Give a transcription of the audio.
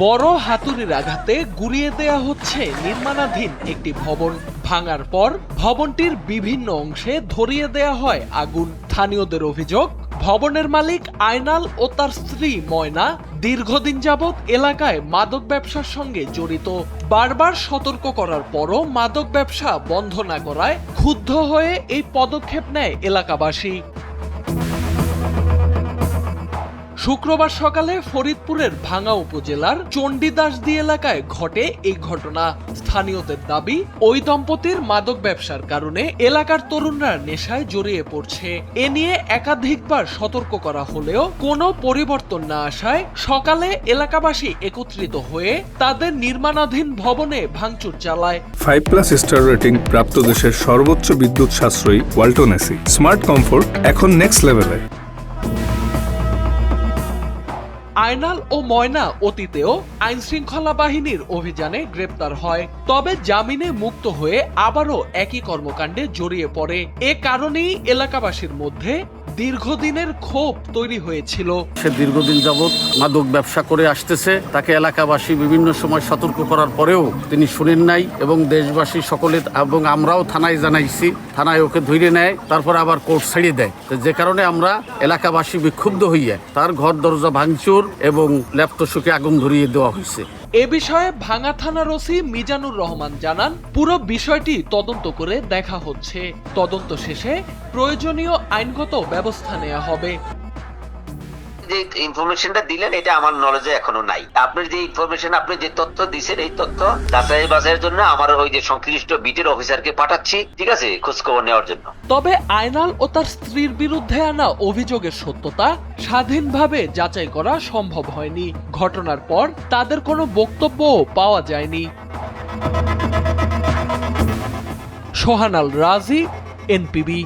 বড় হাতুড়ির আঘাতে গুঁড়িয়ে দেয়া হচ্ছে নির্মাণাধীন একটি ভবন। ভাঙার পর ভবনটির বিভিন্ন অংশে ধরিয়ে দেয়া হয় আগুন। স্থানীয়দের অভিযোগ, ভবনের মালিক আয়নাল ও তার স্ত্রী ময়না দীর্ঘদিন যাবৎ এলাকায় মাদক ব্যবসার সঙ্গে জড়িত। বারবার সতর্ক করার পরও মাদক ব্যবসা বন্ধ না করায় ক্ষুব্ধ হয়ে এই পদক্ষেপ নেয় এলাকাবাসী। শুক্রবার সকালে ফরিদপুরের ভাঙ্গা উপজেলার চণ্ডীদাসদী এলাকায় ঘটে এই ঘটনা। স্থানীয়দের দাবি, ওই দম্পতির মাদক ব্যবসার কারণে এলাকার তরুণরা নেশায় জড়িয়ে পড়ছে। এ নিয়ে একাধিকবার সতর্ক করা হলেও কোনো পরিবর্তন না আসায় সকালে এলাকাবাসী একত্রিত হয়ে তাদের নির্মাণাধীন ভবনে ভাঙচুর চালায়। 5+ স্টার রেটিং প্রাপ্ত দেশের সর্বোচ্চ বিদ্যুৎ সাশ্রয়ী ওয়ালটন এসি। স্মার্ট কমফোর্ট এখন নেক্সট লেভেলে। আয়নাল ও ময়না অতীতেও আইন শৃঙ্খলা বাহিনীর অভিযানে গ্রেপ্তার হয়, তবে জামিনে মুক্ত হয়ে আবারও একই কর্মকাণ্ডে জড়িয়ে পড়ে। এ কারণেই এলাকাবাসীর মধ্যে দীর্ঘদিনের ক্ষোভ তৈরি হয়েছিল। সে দীর্ঘদিন যাবৎ মাদক ব্যবসা করে আসতেছে, তাকে এলাকাবাসী বিভিন্ন সময় সতর্ক করার পরেও তিনি শুনেন নাই এবং দেশবাসী সকলে এবং আমরাও থানায় জানাইছি, থানায় ওকে ধরে নেয়, তারপর আবার কোর্ট ছাড়িয়ে দেয়। যে কারণে আমরা এলাকাবাসী বিক্ষুব্ধ হইয়া তার ঘর দরজা ভাঙচুর এবং ল্যাপটপে আগুন ধরিয়ে দেওয়া হয়েছে। এ বিষয়ে ভাঙ্গা থানার ওসি মিজানুর রহমান জানান, পুরো বিষয়টি তদন্ত করে দেখা হচ্ছে। তদন্ত শেষে প্রয়োজনীয় আইনগত ব্যবস্থা নেওয়া হবে। যে ইনফরমেশনটা দিলেন এটা আমার নলেজে এখনো নাই। আপনার যে ইনফরমেশন, আপনি যে তথ্য দিচ্ছেন, এই তথ্য যাচাই বাছাইয়ের জন্য আমার ওই যে সংশ্লিষ্ট বিটের অফিসারকে পাঠাচ্ছি, ঠিক আছে, খোঁজখবর নেওয়ার জন্য। তবে আয়নাল ও তার স্ত্রীর বিরুদ্ধে আনা অভিযোগের সত্যতা স্বাধীনভাবে যাচাই করা সম্ভব হয়নি। ঘটনার পর তাদের কোনো বক্তব্যও পাওয়া যায়নি। সোহানাল রাজি, এনপিবি।